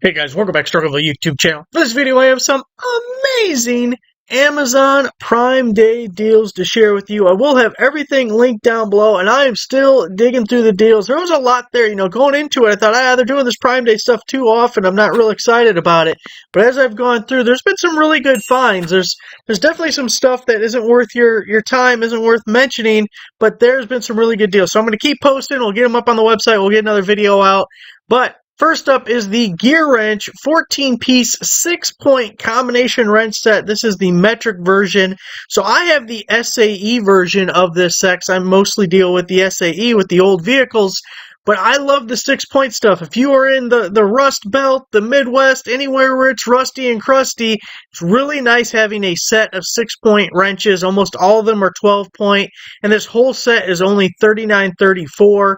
Hey guys, welcome back to Struggle YouTube channel. For this video, I have some amazing Amazon Prime Day deals to share with you. I will have everything linked down below, and I am still digging through the deals. There was a lot there, going into it. I thought, they're doing this Prime Day stuff too often. I'm not real excited about it. But as I've gone through, there's been some really good finds. There's definitely some stuff that isn't worth your time, isn't worth mentioning, but there's been some really good deals. So I'm going to keep posting. We'll get them up on the website. We'll get another video out. But first up is the Gear Wrench 14-piece 6-point combination wrench set. This is the metric version. So I have the SAE version of this set. I mostly deal with the SAE with the old vehicles. But I love the 6-point stuff. If you are in the Rust Belt, the Midwest, anywhere where it's rusty and crusty, it's really nice having a set of 6-point wrenches. Almost all of them are 12-point. And this whole set is only $39.34.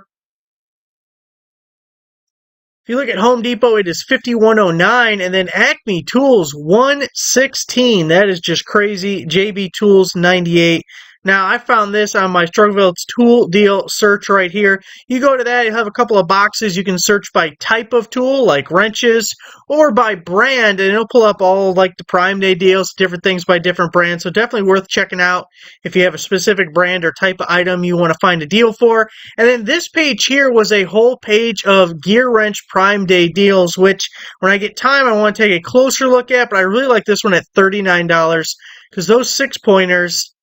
If you look at Home Depot, it is $51.09, and then Acme Tools $116. That is just crazy. JB Tools $98. Now, I found this on my Struggle tool deal search right here. You go to that, you have a couple of boxes. You can search by type of tool, like wrenches, or by brand, and it'll pull up all like the Prime Day deals, different things by different brands. So definitely worth checking out if you have a specific brand or type of item you want to find a deal for. And then this page here was a whole page of Gear Wrench Prime Day deals, which when I get time, I want to take a closer look at, but I really like this one at $39 because those 6-pointers,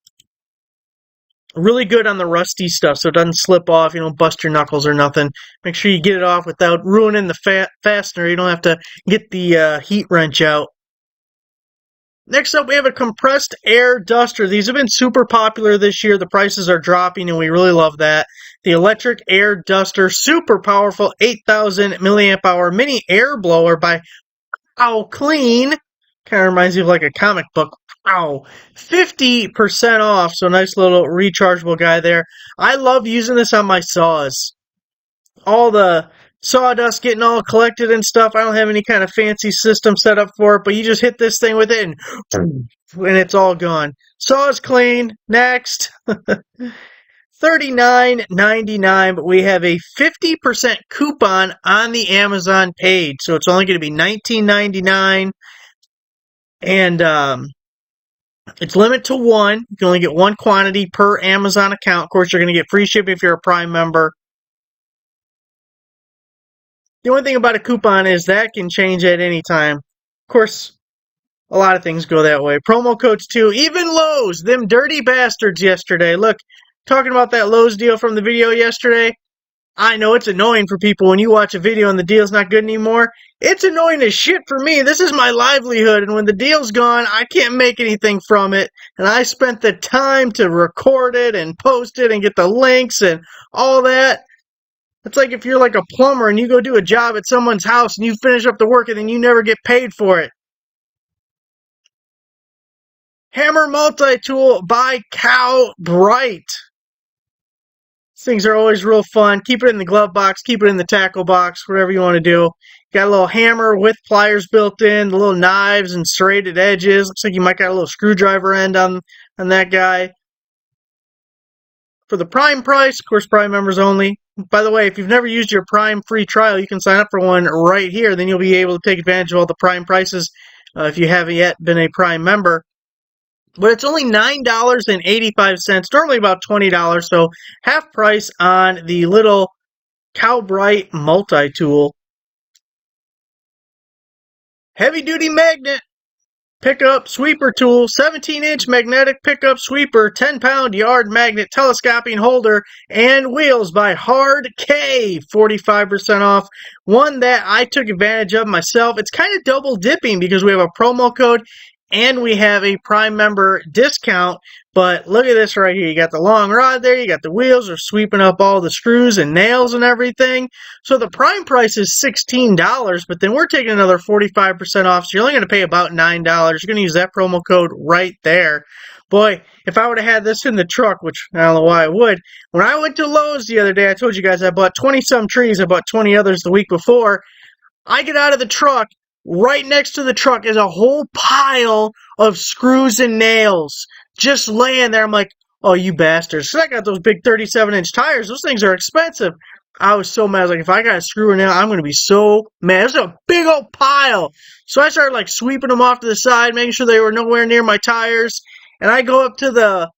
really good on the rusty stuff, so it doesn't slip off. You don't bust your knuckles or nothing. Make sure you get it off without ruining the fastener. You don't have to get the heat wrench out. Next up, we have a compressed air duster. These have been super popular this year. The prices are dropping, and we really love that. The electric air duster, super powerful, 8,000 milliamp hour mini air blower by Clean. Kind of reminds me of like a comic book. 50% off, so nice little rechargeable guy there. I love using this on my saws. All the sawdust getting all collected and stuff. I don't have any kind of fancy system set up for it, but you just hit this thing with it and it's all gone. Saw's clean. Next. $39.99, but we have a 50% coupon on the Amazon page, so it's only going to be $19.99. And it's limited to one. You can only get one quantity per Amazon account. Of course, you're going to get free shipping if you're a Prime member. The only thing about a coupon is that can change at any time. Of course, a lot of things go that way. Promo codes too. Even Lowe's, them dirty bastards yesterday. Look, talking about that Lowe's deal from the video yesterday. I know it's annoying for people when you watch a video and the deal's not good anymore. It's annoying as shit for me. This is my livelihood, and when the deal's gone, I can't make anything from it. And I spent the time to record it and post it and get the links and all that. It's like if you're like a plumber and you go do a job at someone's house and you finish up the work and then you never get paid for it. Hammer Multi-Tool by Bright. Things are always real fun. Keep it in the glove box, keep it in the tackle box, whatever you want to do. Got a little hammer with pliers built in, the little knives and serrated edges. Looks like you might got a little screwdriver end on that guy. For the Prime price, of course, Prime members only. By the way, if you've never used your Prime free trial, you can sign up for one right here. Then you'll be able to take advantage of all the Prime prices if you haven't yet been a Prime member. But it's only $9.85, normally about $20, so half price on the little Bright multi-tool. Heavy-duty magnet pickup sweeper tool, 17-inch magnetic pickup sweeper, 10-pound yard magnet telescoping holder, and wheels by Hard K, 45% off. One that I took advantage of myself. It's kind of double dipping because we have a promo code and we have a Prime member discount, but look at this right here. You got the long rod there. You got the wheels are sweeping up all the screws and nails and everything. So the Prime price is $16, but then we're taking another 45% off, so you're only going to pay about $9. You're going to use that promo code right there. Boy, if I would have had this in the truck, which I don't know why I would, when I went to Lowe's the other day, I told you guys I bought 20-some trees. I bought 20 others the week before. I get out of the truck. Right next to the truck is a whole pile of screws and nails just laying there. I'm like, oh, you bastards. So I got those big 37-inch tires. Those things are expensive. I was so mad. I was like, if I got a screw in now, I'm going to be so mad. There's a big old pile. So I started like sweeping them off to the side, making sure they were nowhere near my tires. And I go up to the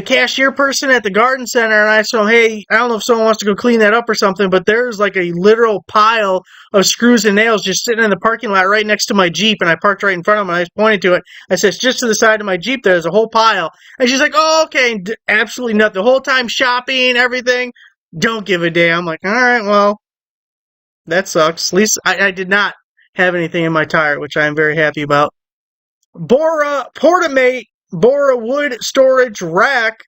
cashier person at the garden center and I told him, hey, I don't know if someone wants to go clean that up or something, but there's like a literal pile of screws and nails just sitting in the parking lot right next to my Jeep. And I parked right in front of him and I just pointed to it. I said, it's just to the side of my Jeep. There's a whole pile. And she's like, oh, okay. Absolutely nothing. The whole time shopping, everything. Don't give a damn. I'm like, all right, well, that sucks. At least I did not have anything in my tire, which I am very happy about. Bora Portamate Bora wood storage rack.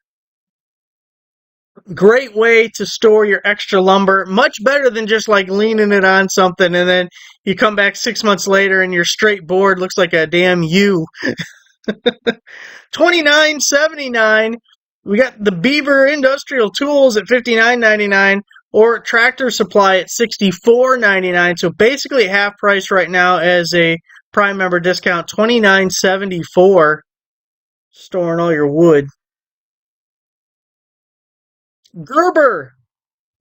Great way to store your extra lumber. Much better than just like leaning it on something and then you come back 6 months later and your straight board looks like a damn U. $29.79. We got the Beaver Industrial Tools at $59.99 or Tractor Supply at $64.99. So basically half price right now as a Prime member discount, $29.74. Storing all your wood. Gerber,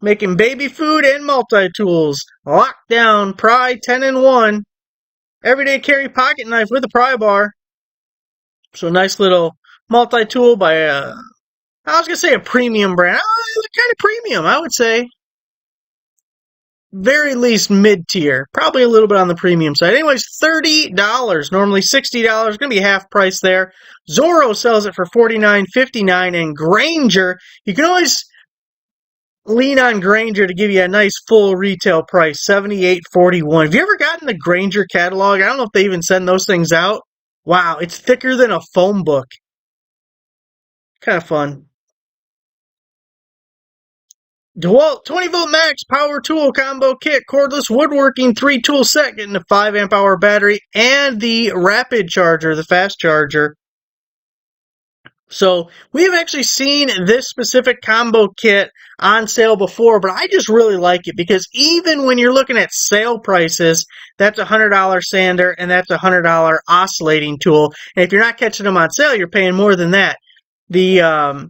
making baby food and multi-tools. Lockdown, pry 10-in-1. Everyday carry pocket knife with a pry bar. So nice little multi-tool by a, I was going to say a premium brand. Kind of premium, I would say. Very least mid-tier. Probably a little bit on the premium side. Anyways, $30. Normally $60. Going to be half price there. Zorro sells it for $49.59. And Granger, you can always lean on Granger to give you a nice full retail price, $78.41. Have you ever gotten the Granger catalog? I don't know if they even send those things out. Wow, it's thicker than a phone book. Kind of fun. DeWalt 20-volt max power tool combo kit, cordless woodworking 3-tool set, getting a 5 amp hour battery and the rapid charger, the fast charger. So we have actually seen this specific combo kit on sale before, but I just really like it because even when you're looking at sale prices, that's a $100 sander and that's a $100 oscillating tool. And if you're not catching them on sale, you're paying more than that. The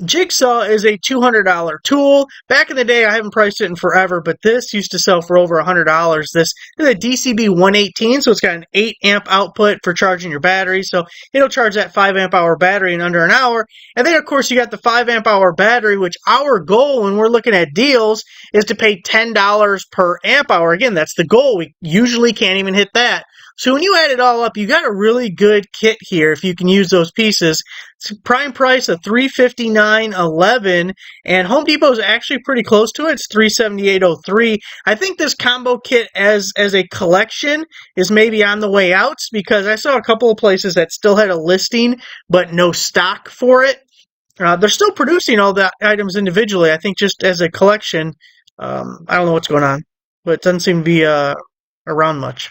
Jigsaw is a $200 tool. Back in the day, I haven't priced it in forever, but this used to sell for over $100. This is a DCB 118, so it's got an 8 amp output for charging your battery. So it'll charge that 5 amp hour battery in under an hour. And then, of course, you got the 5 amp hour battery, which our goal when we're looking at deals is to pay $10 per amp hour. Again, that's the goal. We usually can't even hit that. So when you add it all up, you got a really good kit here if you can use those pieces. It's prime price of $359.11, and Home Depot is actually pretty close to it. It's $378.03. I think this combo kit as a collection is maybe on the way out because I saw a couple of places that still had a listing but no stock for it. They're still producing all the items individually. I think just as a collection, I don't know what's going on, but it doesn't seem to be around much.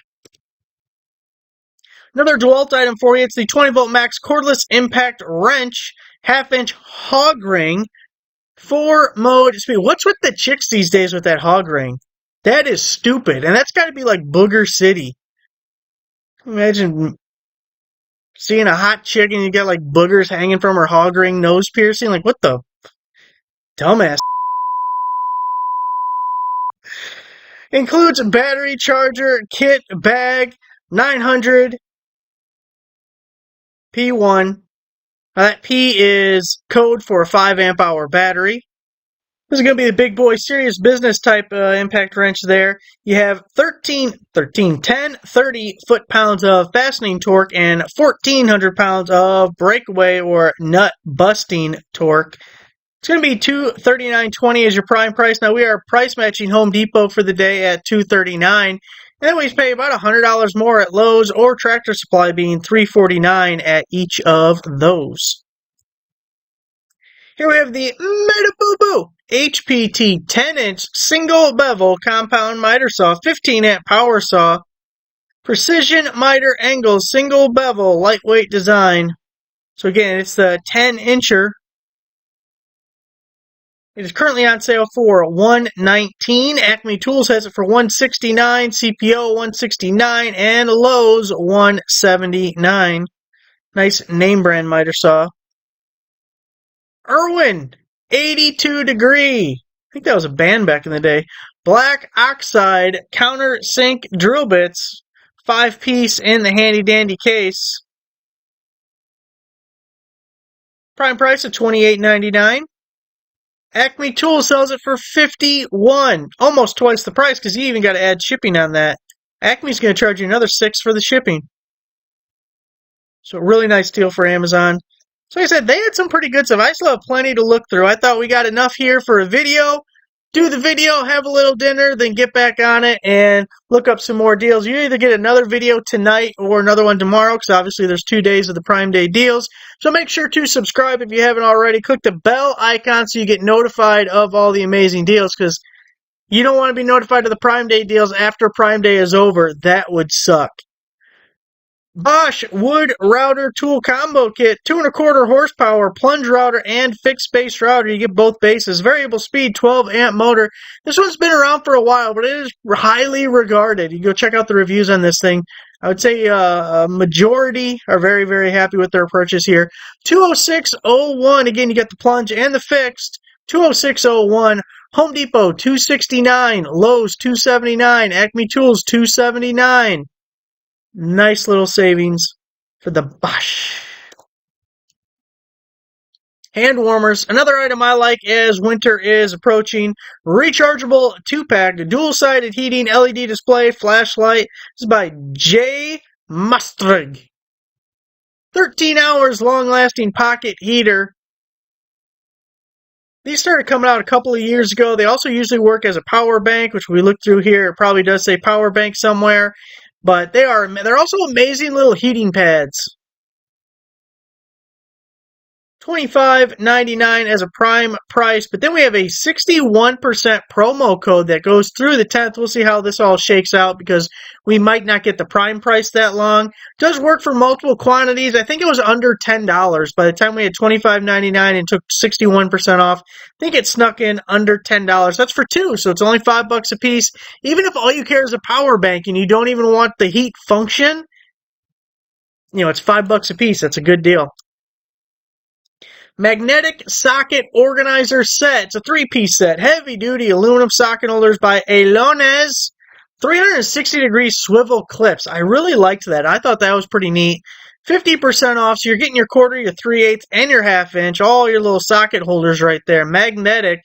Another DeWalt item for you. It's the 20-volt max cordless impact wrench, half-inch hog ring, 4-mode speed. What's with the chicks these days with that hog ring? That is stupid, and that's got to be like Booger City. Imagine seeing a hot chick and you got like boogers hanging from her hog ring nose piercing. Like, what the dumbass? Includes battery charger, kit, bag, 900 P1. That P is code for a 5 amp hour battery. This is going to be the big boy serious business type impact wrench there. You have 30 foot-pounds of fastening torque and 1,400 pounds of breakaway or nut busting torque. It's going to be $239.20 as your prime price. Now we are price matching Home Depot for the day at $239. And we pay about $100 more at Lowe's or Tractor Supply, being $349 at each of those. Here we have the Metaboo HPT 10-inch single bevel compound miter saw, 15 amp power saw, precision miter angle, single bevel, lightweight design. So again, it's the 10-incher. It is currently on sale for $119. Acme Tools has it for $169, CPO $169, and Lowe's $179. Nice name brand miter saw. Irwin 82 degree think that was a band back in the day. Black oxide countersink drill bits, 5-piece in the handy dandy case. Prime price of $28.99. Acme Tool sells it for $51, almost twice the price because you even got to add shipping on that. Acme's going to charge you another $6 for the shipping. So really nice deal for Amazon. So like I said, they had some pretty good stuff. I still have plenty to look through. I thought we got enough here for a video. Do the video, have a little dinner, then get back on it and look up some more deals. You either get another video tonight or another one tomorrow because obviously there's 2 days of the Prime Day deals. So make sure to subscribe if you haven't already. Click the bell icon so you get notified of all the amazing deals because you don't want to be notified of the Prime Day deals after Prime Day is over. That would suck. Bosch Wood Router Tool Combo Kit, 2¼ horsepower, plunge router, and fixed base router. You get both bases. Variable speed, 12 amp motor. This one's been around for a while, but it is highly regarded. You go check out the reviews on this thing. I would say a majority are very, very happy with their purchase here. 206.01. Again, you get the plunge and the fixed. 206.01. Home Depot, $269. Lowe's, $279. Acme Tools, $279. Nice little savings for the Bosch. Hand warmers. Another item I like as winter is approaching. Rechargeable 2-pack, dual-sided heating, LED display, flashlight. This is by J. Mustrig. 13 hours long-lasting pocket heater. These started coming out a couple of years ago. They also usually work as a power bank, which we looked through here. It probably does say power bank somewhere. But they're also amazing little heating pads. $25.99 as a prime price, but then we have a 61% promo code that goes through the 10th. We'll see how this all shakes out because we might not get the prime price that long. It does work for multiple quantities. I think it was under $10 by the time we had $25.99 and took 61% off. I think it snuck in under $10. That's for 2, so it's only $5 a piece. Even if all you care is a power bank and you don't even want the heat function, it's $5 a piece. That's a good deal. Magnetic socket organizer set. It's a 3-piece set. Heavy-duty aluminum socket holders by Elones. 360-degree swivel clips. I really liked that. I thought that was pretty neat. 50% off, so you're getting your 1/4, your 3/8, and your 1/2 inch. All your little socket holders right there. Magnetic.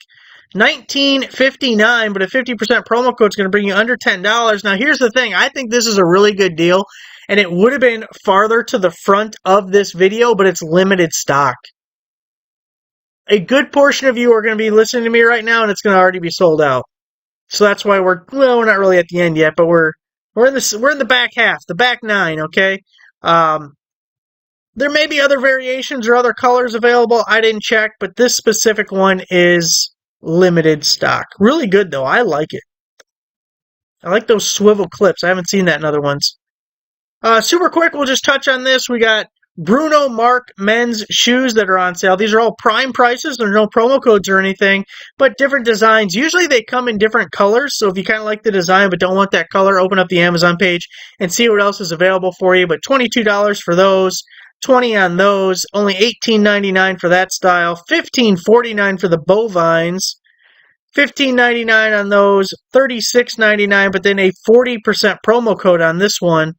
$19.59, but a 50% promo code is going to bring you under $10. Now, here's the thing. I think this is a really good deal, and it would have been farther to the front of this video, but it's limited stock. A good portion of you are going to be listening to me right now, and it's going to already be sold out. So that's why we're not really at the end yet, but we're in the back half, the back 9. Okay. There may be other variations or other colors available. I didn't check, but this specific one is limited stock. Really good though. I like it. I like those swivel clips. I haven't seen that in other ones. Super quick, we'll just touch on this. We got Bruno Mark men's shoes that are on sale. These are all prime prices. There's no promo codes or anything, but different designs. Usually they come in different colors, so if you kind of like the design but don't want that color, open up the Amazon page and see what else is available for you. But $22 for those, $20 on those, only $18.99 for that style, $15.49 for the bovines, $15.99 on those, $36.99, but then a 40% promo code on this one.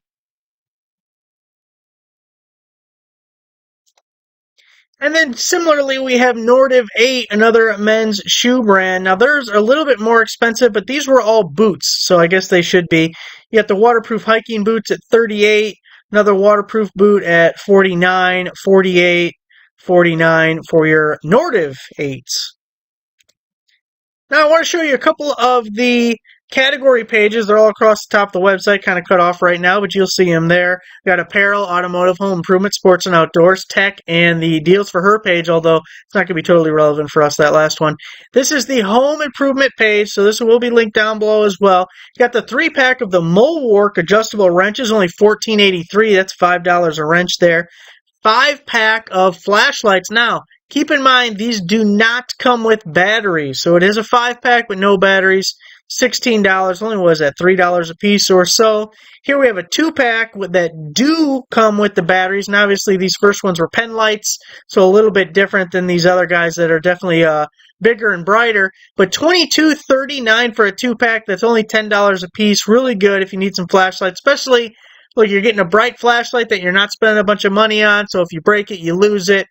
And then similarly, we have Nordiv 8, another men's shoe brand. Now, theirs are a little bit more expensive, but these were all boots, so I guess they should be. You got the waterproof hiking boots at $38, another waterproof boot at $49, $48, $49 for your Nordiv 8s. Now, I want to show you a couple of the category pages. They're all across the top of the website, kind of cut off right now, but you'll see them there. We got apparel, automotive, home improvement, sports and outdoors, tech, and the deals for her page, although it's not going to be totally relevant for us, that last one. This is the home improvement page, so this will be linked down below as well. You got the 3-pack of the Molework adjustable wrenches, only $14.83. That's $5 a wrench there. 5-pack of flashlights. Now, keep in mind, these do not come with batteries, so it is a 5-pack but no batteries. $16. Only was at $3 a piece or so. Here we have a 2-pack that do come with the batteries, and obviously these first ones were pen lights, so a little bit different than these other guys that are definitely bigger and brighter. But $22.39 for a 2-pack. That's only $10 a piece. Really good if you need some flashlights, especially like you're getting a bright flashlight that you're not spending a bunch of money on. So if you break it, you lose it.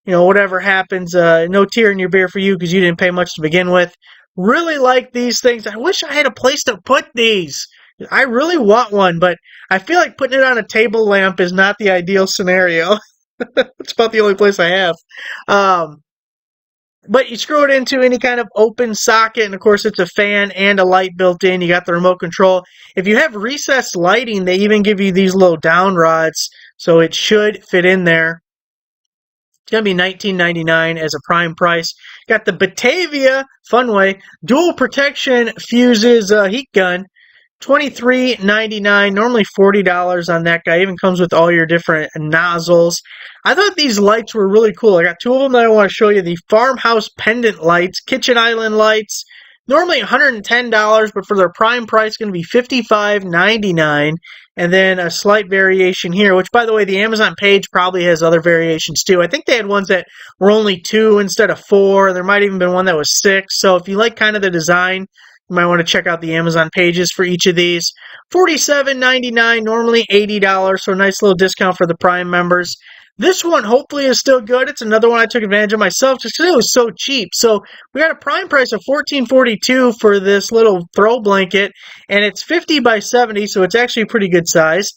You know, whatever happens, no tear in your beer for you because you didn't pay much to begin with. Really like these things. I wish I had a place to put these. I really want one, but I feel like putting it on a table lamp is not the ideal scenario. It's about the only place I have. But you screw it into any kind of open socket, and of course it's a fan and a light built in. You got the remote control. If you have recessed lighting, they even give you these little down rods, so it should fit in there. It's going to be $19.99 as a prime price. Got the Batavia Funway dual protection fuses heat gun. $23.99, normally $40 on that guy. Even comes with all your different nozzles. I thought these lights were really cool. I got two of them that I want to show you. The farmhouse pendant lights, kitchen island lights. Normally $110, but for their prime price, going to be $55.99. And then a slight variation here, which, by the way, the Amazon page probably has other variations too. I think they had ones that were only 2 instead of 4. There might even been one that was 6. So if you like kind of the design, you might want to check out the Amazon pages for each of these. $47.99, normally $80, so a nice little discount for the Prime members. This one hopefully is still good. It's another one I took advantage of myself just because it was so cheap. So we got a Prime price of $14.42 for this little throw blanket, and it's 50 by 70, so it's actually a pretty good size.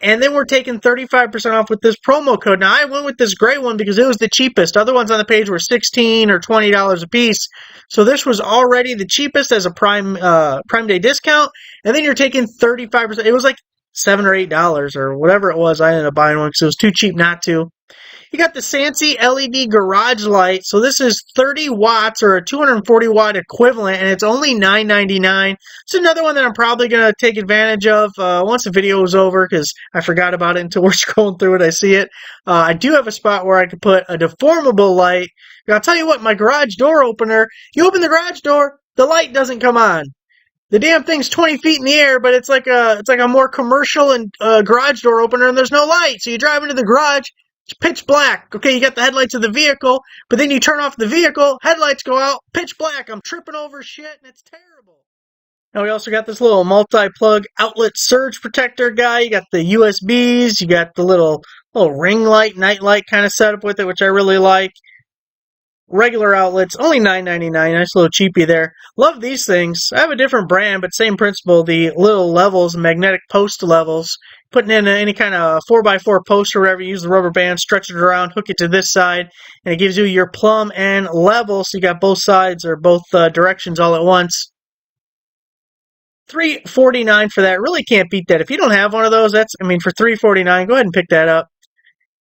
And then we're taking 35% off with this promo code. Now, I went with this gray one because it was the cheapest. Other ones on the page were $16 or $20 a piece. So this was already the cheapest as a Prime Day discount. And then you're taking 35%. It was like $7 or $8 or whatever it was. I ended up buying one because it was too cheap not to. You got the Sansi LED garage light. So this is 30 watts or a 240 watt equivalent, and it's only $9.99. It's another one that I'm probably going to take advantage of once the video is over because I forgot about it until we're scrolling through it. I see it. I do have a spot where I could put a deformable light. And I'll tell you what, my garage door opener, you open the garage door, the light doesn't come on. The damn thing's 20 feet in the air, but it's like a more commercial and garage door opener, and there's no light. So you drive into the garage, it's pitch black. Okay, you got the headlights of the vehicle, but then you turn off the vehicle, headlights go out, pitch black. I'm tripping over shit, and it's terrible. Now we also got this little multi-plug outlet surge protector guy. You got the USBs, you got the little ring light, night light kind of setup with it, which I really like. Regular outlets, only $9.99. Nice little cheapie there. Love these things. I have a different brand, but same principle. The little levels, magnetic post levels. Putting in any kind of 4x4 post or whatever, you use the rubber band, stretch it around, hook it to this side, and it gives you your plumb and level, so you got both sides or both directions all at once. $3.49 for that. Really can't beat that. If you don't have one of those, for $3.49, go ahead and pick that up.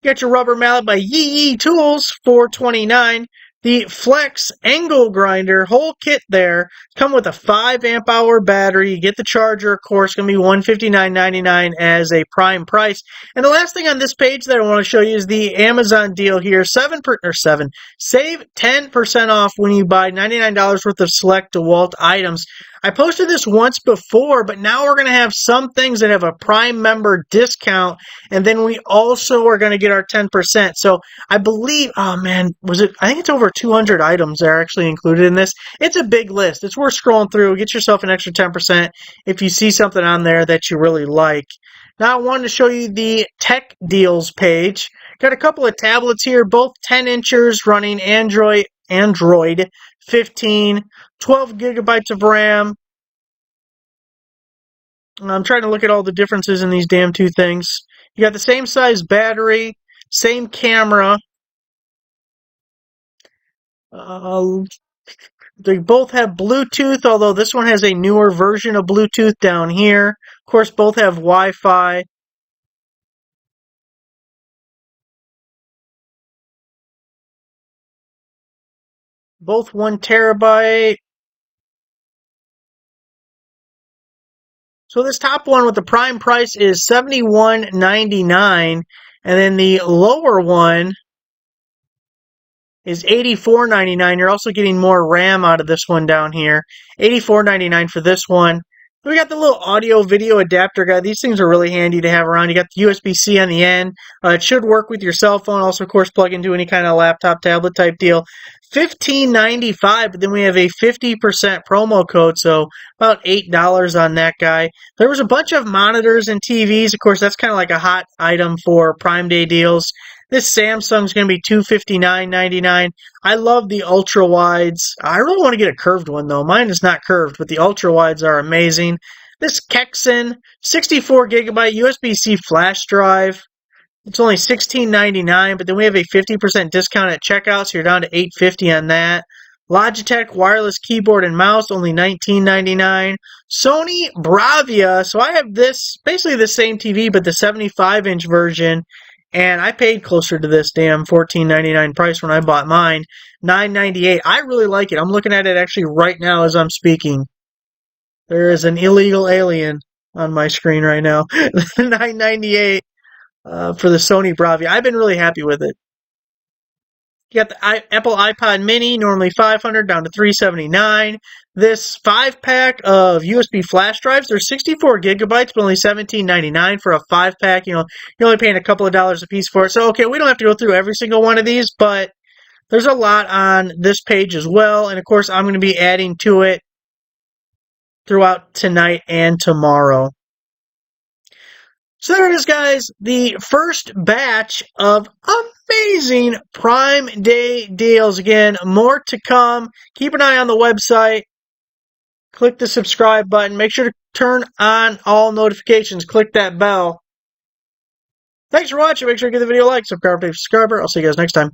You got your rubber mallet by Yee Tools, $4.29. The Flex Angle Grinder, whole kit there, come with a 5 amp hour battery. You get the charger, of course, going to be $159.99 as a prime price. And the last thing on this page that I want to show you is the Amazon deal here. Save 10% off when you buy $99 worth of select DeWalt items. I posted this once before, but now we're going to have some things that have a Prime member discount, and then we also are going to get our 10%. So I believe, I think it's over 200 items that are actually included in this. It's a big list. It's worth scrolling through. Get yourself an extra 10% if you see something on there that you really like. Now I wanted to show you the tech deals page. Got a couple of tablets here, both 10 inches running Android 15, 12 gigabytes of RAM. I'm trying to look at all the differences in these damn two things. You got the same size battery, same camera. They both have Bluetooth, although this one has a newer version of Bluetooth down here. Of course, both have Wi-Fi. Both 1 terabyte. So this top one with the prime price is $71.99, and then the lower one is $84.99. You're also getting more RAM out of this one down here. $84.99 for this one. We got the little audio video adapter guy. These things are really handy to have around. You got the USB-C on the end. It should work with your cell phone. Also, of course, plug into any kind of laptop, tablet type deal. $15.95, but then we have a 50% promo code, so about $8 on that guy. There was a bunch of monitors and TVs. Of course, that's kind of like a hot item for Prime Day deals. This Samsung's going to be $259.99. I love the ultra wides. I really want to get a curved one though. Mine is not curved, but the ultra wides are amazing. This Kexon 64 gigabyte USB-C flash drive. It's only $16.99, but then we have a 50% discount at checkout, so you're down to $8.50 on that. Logitech wireless keyboard and mouse, only $19.99. Sony Bravia. So I have this, basically the same TV, but the 75-inch version. And I paid closer to this damn $14.99 price when I bought mine. $9.98. I really like it. I'm looking at it actually right now as I'm speaking. There is an illegal alien on my screen right now. $9.98 for the Sony Bravia. I've been really happy with it. You got the Apple iPod Mini, normally $500 down to $379. This 5-pack of USB flash drives, they're 64 gigabytes, but only $17.99 for a 5-pack. You know, you're only paying a couple of dollars a piece for it. So, okay, we don't have to go through every single one of these, but there's a lot on this page as well. And, of course, I'm going to be adding to it throughout tonight and tomorrow. So there it is, guys. The first batch of amazing Prime Day deals. Again, more to come. Keep an eye on the website. Click the subscribe button. Make sure to turn on all notifications. Click that bell. Thanks for watching. Make sure to give the video a like. Subscribe, subscriber. I'll see you guys next time.